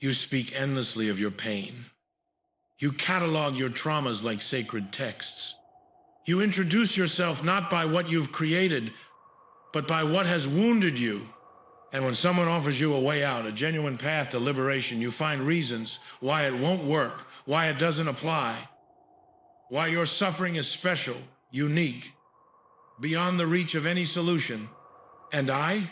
You speak endlessly of your pain. You catalog your traumas like sacred texts. You introduce yourself not by what you've created, but by what has wounded you. And when someone offers you a way out, a genuine path to liberation, you find reasons why it won't work, why it doesn't apply, why your suffering is special, unique, beyond the reach of any solution. And I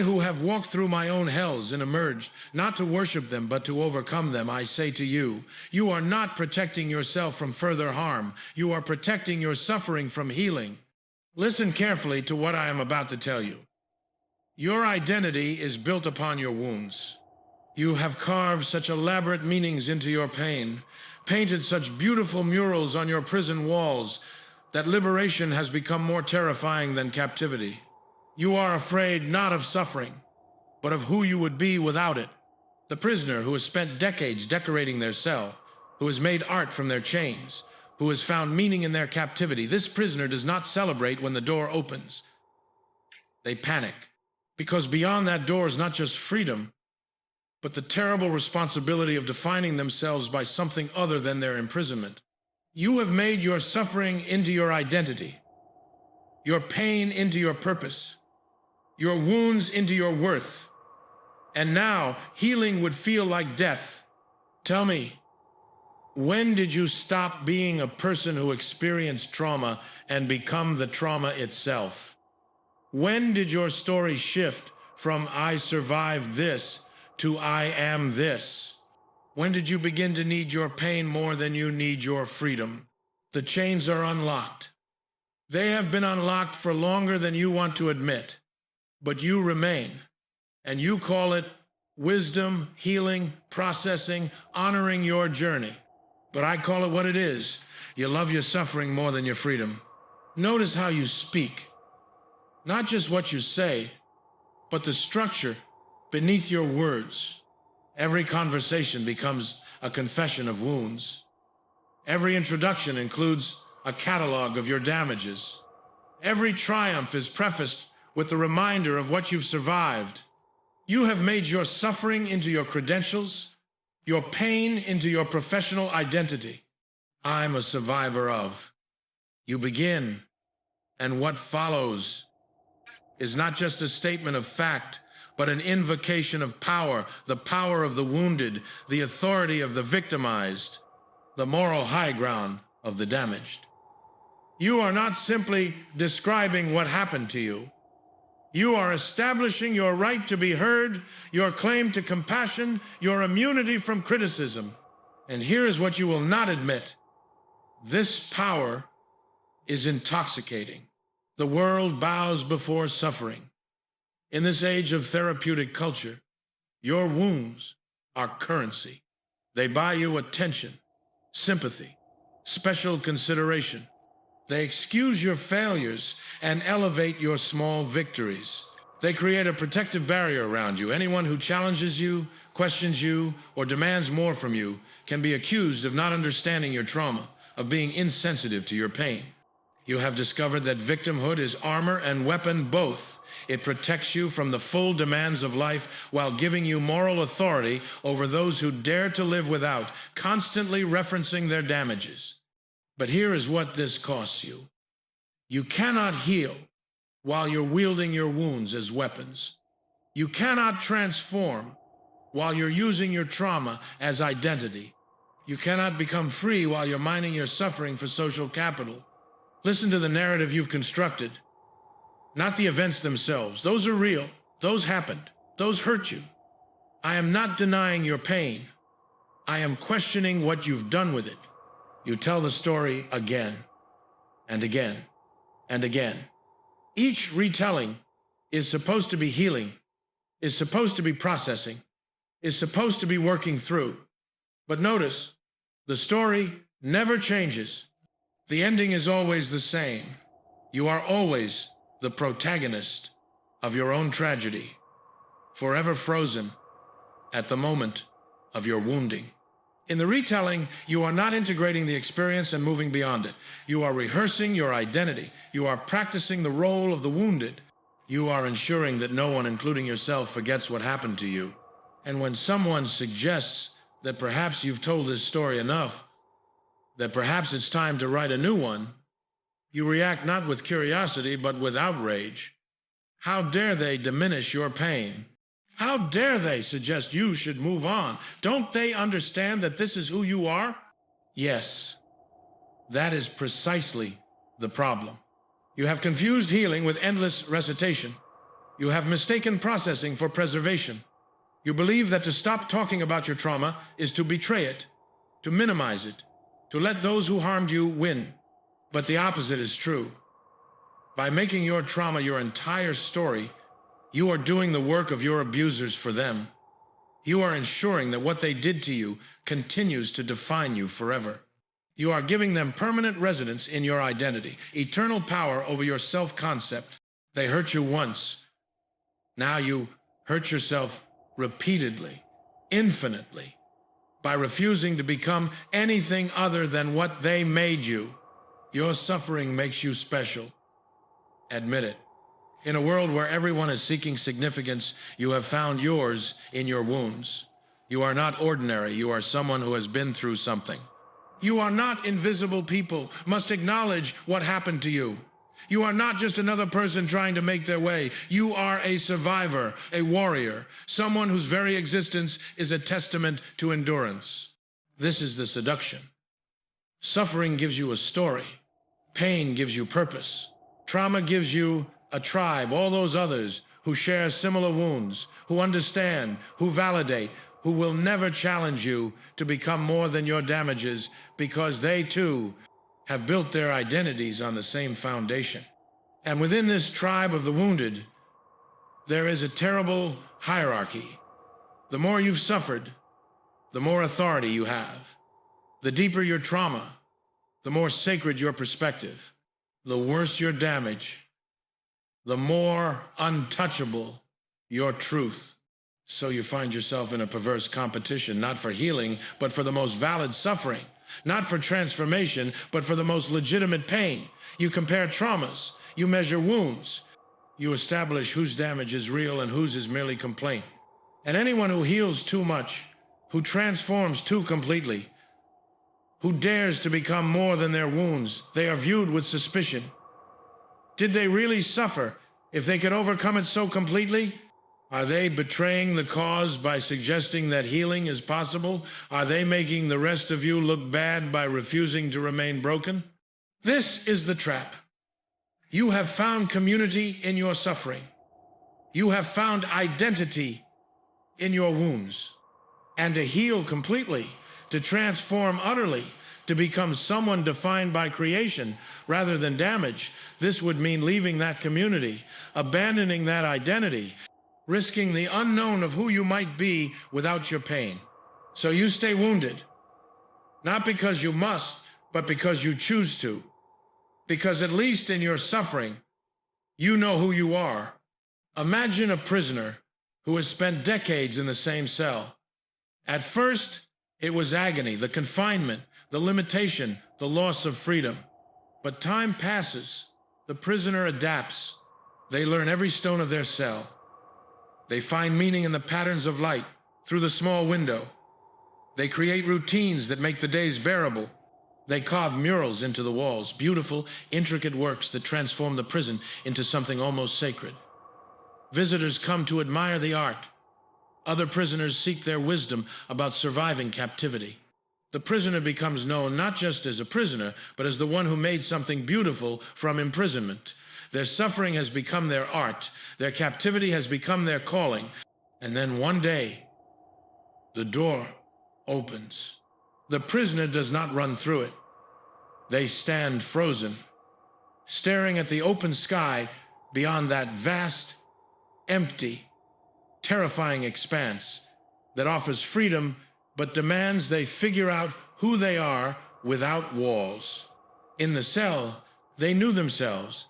who have walked through my own hells and emerged, not to worship them, but to overcome them, I say to you, you are not protecting yourself from further harm. You are protecting your suffering from healing. Listen carefully to what I am about to tell you. Your identity is built upon your wounds. You have carved such elaborate meanings into your pain, painted such beautiful murals on your prison walls, that liberation has become more terrifying than captivity. You are afraid not of suffering, but of who you would be without it. The prisoner who has spent decades decorating their cell, who has made art from their chains, who has found meaning in their captivity. This prisoner does not celebrate when the door opens. They panic, because beyond that door is not just freedom, but the terrible responsibility of defining themselves by something other than their imprisonment. You have made your suffering into your identity, your pain into your purpose, your wounds into your worth. And now healing would feel like death. Tell me, when did you stop being a person who experienced trauma and become the trauma itself? When did your story shift from I survived this to I am this? When did you begin to need your pain more than you need your freedom? The chains are unlocked. They have been unlocked for longer than you want to admit. But you remain, and you call it wisdom, healing, processing, honoring your journey. But I call it what it is. You love your suffering more than your freedom. Notice how you speak. Not just what you say, but the structure beneath your words. Every conversation becomes a confession of wounds. Every introduction includes a catalog of your damages. Every triumph is prefaced with the reminder of what you've survived. You have made your suffering into your credentials, your pain into your professional identity. I'm a survivor of. You begin, and what follows is not just a statement of fact, but an invocation of power, the power of the wounded, the authority of the victimized, the moral high ground of the damaged. You are not simply describing what happened to you. You are establishing your right to be heard, your claim to compassion, your immunity from criticism. And here is what you will not admit. This power is intoxicating. The world bows before suffering. In this age of therapeutic culture, your wounds are currency. They buy you attention, sympathy, special consideration. They excuse your failures and elevate your small victories. They create a protective barrier around you. Anyone who challenges you, questions you, or demands more from you can be accused of not understanding your trauma, of being insensitive to your pain. You have discovered that victimhood is armor and weapon both. It protects you from the full demands of life while giving you moral authority over those who dare to live without, constantly referencing their damages. But here is what this costs you. You cannot heal while you're wielding your wounds as weapons. You cannot transform while you're using your trauma as identity. You cannot become free while you're mining your suffering for social capital. Listen to the narrative you've constructed, not the events themselves. Those are real. Those happened. Those hurt you. I am not denying your pain. I am questioning what you've done with it. You tell the story again and again and again. Each retelling is supposed to be healing, is supposed to be processing, is supposed to be working through. But notice, the story never changes. The ending is always the same. You are always the protagonist of your own tragedy, forever frozen at the moment of your wounding. In the retelling, you are not integrating the experience and moving beyond it. You are rehearsing your identity. You are practicing the role of the wounded. You are ensuring that no one, including yourself, forgets what happened to you. And when someone suggests that perhaps you've told this story enough, that perhaps it's time to write a new one, you react not with curiosity, but with outrage. How dare they diminish your pain? How dare they suggest you should move on? Don't they understand that this is who you are? Yes, that is precisely the problem. You have confused healing with endless recitation. You have mistaken processing for preservation. You believe that to stop talking about your trauma is to betray it, to minimize it, to let those who harmed you win. But the opposite is true. By making your trauma your entire story, you are doing the work of your abusers for them. You are ensuring that what they did to you continues to define you forever. You are giving them permanent residence in your identity, eternal power over your self-concept. They hurt you once. Now you hurt yourself repeatedly, infinitely, by refusing to become anything other than what they made you. Your suffering makes you special. Admit it. In a world where everyone is seeking significance, you have found yours in your wounds. You are not ordinary. You are someone who has been through something. You are not invisible. People must acknowledge what happened to you. You are not just another person trying to make their way. You are a survivor, a warrior, someone whose very existence is a testament to endurance. This is the seduction. Suffering gives you a story. Pain gives you purpose. Trauma gives you a tribe, all those others who share similar wounds, who understand, who validate, who will never challenge you to become more than your damages, because they too have built their identities on the same foundation. And within this tribe of the wounded, there is a terrible hierarchy. The more you've suffered, the more authority you have. The deeper your trauma, the more sacred your perspective. The worse your damage, the more untouchable your truth. So you find yourself in a perverse competition, not for healing, but for the most valid suffering. Not for transformation, but for the most legitimate pain. You compare traumas. You measure wounds. You establish whose damage is real and whose is merely complaint. And anyone who heals too much, who transforms too completely, who dares to become more than their wounds, they are viewed with suspicion. Did they really suffer if they could overcome it so completely? Are they betraying the cause by suggesting that healing is possible? Are they making the rest of you look bad by refusing to remain broken? This is the trap. You have found community in your suffering. You have found identity in your wounds. And to heal completely, to transform utterly, to become someone defined by creation rather than damage, this would mean leaving that community, abandoning that identity, risking the unknown of who you might be without your pain. So you stay wounded, not because you must, but because you choose to. Because at least in your suffering, you know who you are. Imagine a prisoner who has spent decades in the same cell. At first, it was agony, the confinement, the limitation, the loss of freedom. But time passes. The prisoner adapts. They learn every stone of their cell. They find meaning in the patterns of light through the small window. They create routines that make the days bearable. They carve murals into the walls, beautiful, intricate works that transform the prison into something almost sacred. Visitors come to admire the art. Other prisoners seek their wisdom about surviving captivity. The prisoner becomes known not just as a prisoner, but as the one who made something beautiful from imprisonment. Their suffering has become their art. Their captivity has become their calling. And then one day, the door opens. The prisoner does not run through it. They stand frozen, staring at the open sky beyond that vast, empty, terrifying expanse that offers freedom but demands they figure out who they are without walls. In the cell, they knew themselves.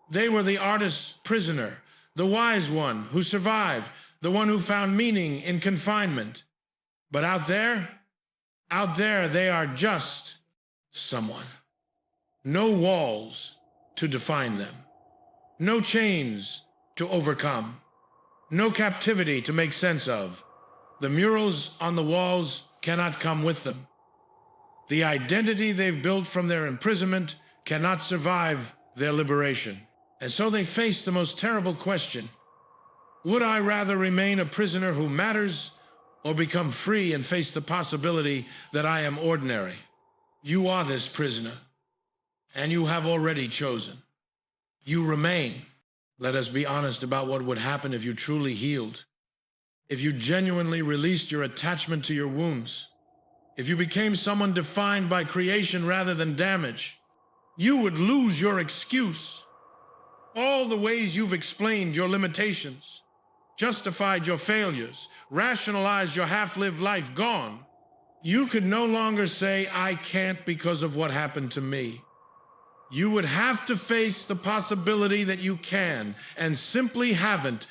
They were the artist's prisoner, the wise one who survived, the one who found meaning in confinement. But out there they are just someone. No walls to define them. No chains to overcome. No captivity to make sense of. The murals on the walls cannot come with them. The identity they've built from their imprisonment cannot survive their liberation. And so they face the most terrible question: would I rather remain a prisoner who matters, or become free and face the possibility that I am ordinary? You are this prisoner, and you have already chosen. You remain. Let us be honest about what would happen if you truly healed, if you genuinely released your attachment to your wounds, if you became someone defined by creation rather than damage. You would lose your excuse. All the ways you've explained your limitations, justified your failures, rationalized your half-lived life, gone. You could no longer say, I can't because of what happened to me. You would have to face the possibility that you can, and simply haven't.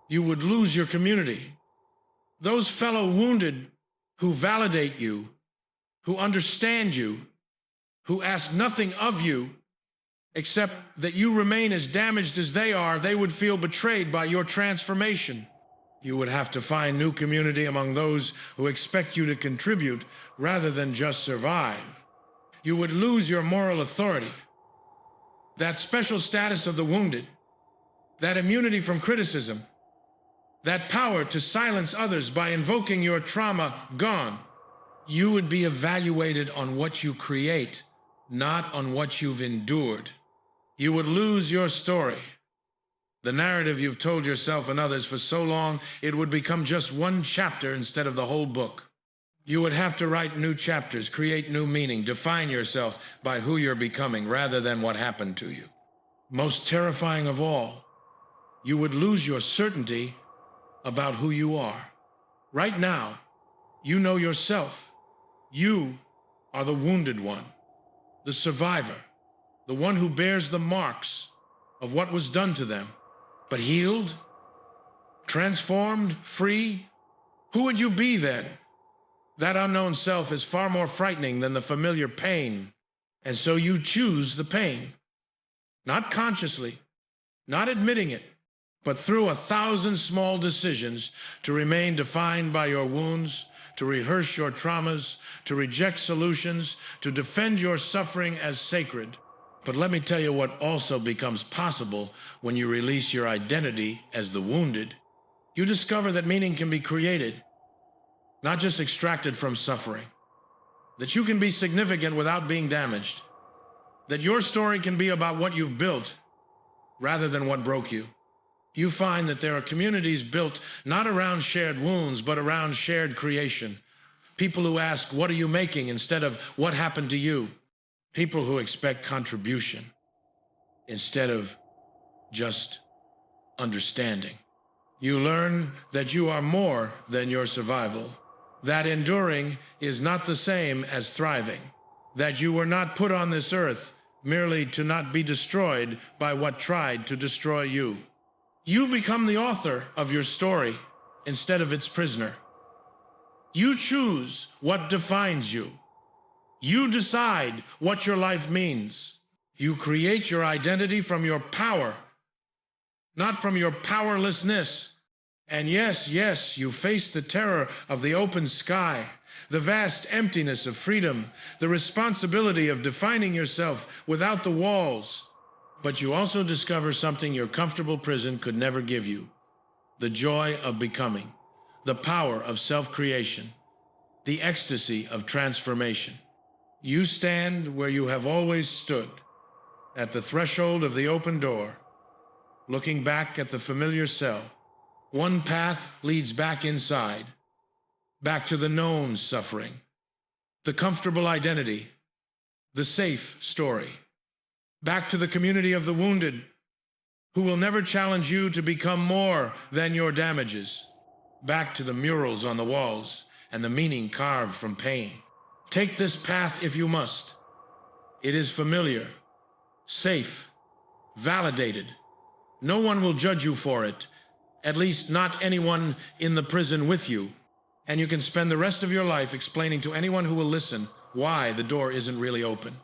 You would lose your community. Those fellow wounded who validate you, who understand you, who ask nothing of you except that you remain as damaged as they are, they would feel betrayed by your transformation. You would have to find new community among those who expect you to contribute rather than just survive. You would lose your moral authority, that special status of the wounded, that immunity from criticism, that power to silence others by invoking your trauma, gone. You would be evaluated on what you create, not on what you've endured. You would lose your story. The narrative you've told yourself and others for so long, it would become just one chapter instead of the whole book. You would have to write new chapters, create new meaning, define yourself by who you're becoming rather than what happened to you. Most terrifying of all, you would lose your certainty about who you are. Right now, you know yourself. You are the wounded one, the survivor, the one who bears the marks of what was done to them. But healed, transformed, free, who would you be then? That unknown self is far more frightening than the familiar pain. And so you choose the pain, not consciously, not admitting it, but through 1,000 small decisions to remain defined by your wounds, to rehearse your traumas, to reject solutions, to defend your suffering as sacred. But let me tell you what also becomes possible when you release your identity as the wounded. You discover that meaning can be created, not just extracted from suffering. That you can be significant without being damaged. That your story can be about what you've built rather than what broke you. You find that there are communities built not around shared wounds, but around shared creation. People who ask, what are you making, instead of what happened to you? People who expect contribution instead of just understanding. You learn that you are more than your survival, that enduring is not the same as thriving, that you were not put on this earth merely to not be destroyed by what tried to destroy you. You become the author of your story instead of its prisoner. You choose what defines you. You decide what your life means. You create your identity from your power, not from your powerlessness. And yes, you face the terror of the open sky, the vast emptiness of freedom, the responsibility of defining yourself without the walls. But you also discover something your comfortable prison could never give you: the joy of becoming, the power of self-creation, the ecstasy of transformation. You stand where you have always stood, at the threshold of the open door, looking back at the familiar cell. One path leads back inside, back to the known suffering, the comfortable identity, the safe story, back to the community of the wounded, who will never challenge you to become more than your damages, back to the murals on the walls and the meaning carved from pain. Take this path if you must. It is familiar, safe, validated. No one will judge you for it, at least not anyone in the prison with you. And you can spend the rest of your life explaining to anyone who will listen why the door isn't really open,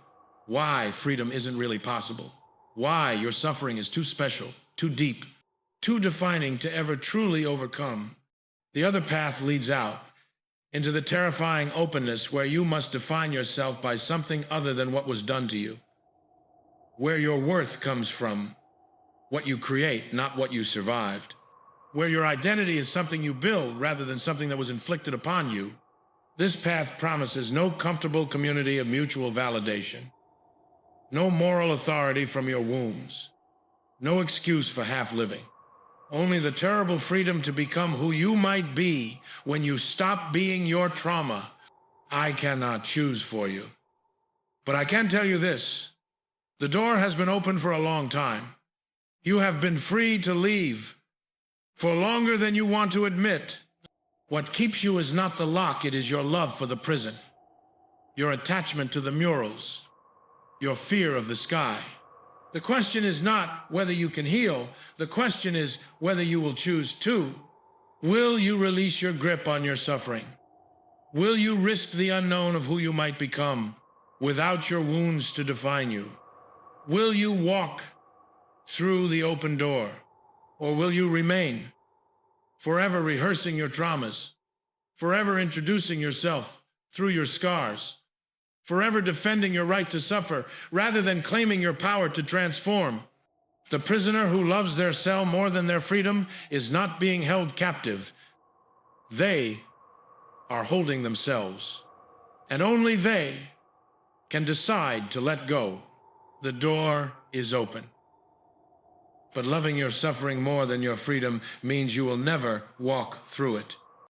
why freedom isn't really possible, why your suffering is too special, too deep, too defining to ever truly overcome. The other path leads out into the terrifying openness where you must define yourself by something other than what was done to you, where your worth comes from what you create, not what you survived, where your identity is something you build rather than something that was inflicted upon you. This path promises no comfortable community of mutual validation, no moral authority from your wounds, no excuse for half-living. Only the terrible freedom to become who you might be when you stop being your trauma. I cannot choose for you. But I can tell you this: the door has been open for a long time. You have been free to leave for longer than you want to admit. What keeps you is not the lock, it is your love for the prison, your attachment to the murals, your fear of the sky. The question is not whether you can heal. The question is whether you will choose to. Will you release your grip on your suffering? Will you risk the unknown of who you might become without your wounds to define you? Will you walk through the open door, or will you remain, forever rehearsing your traumas, forever introducing yourself through your scars, forever defending your right to suffer rather than claiming your power to transform? The prisoner who loves their cell more than their freedom is not being held captive. They are holding themselves, and only they can decide to let go. The door is open. But loving your suffering more than your freedom means you will never walk through it.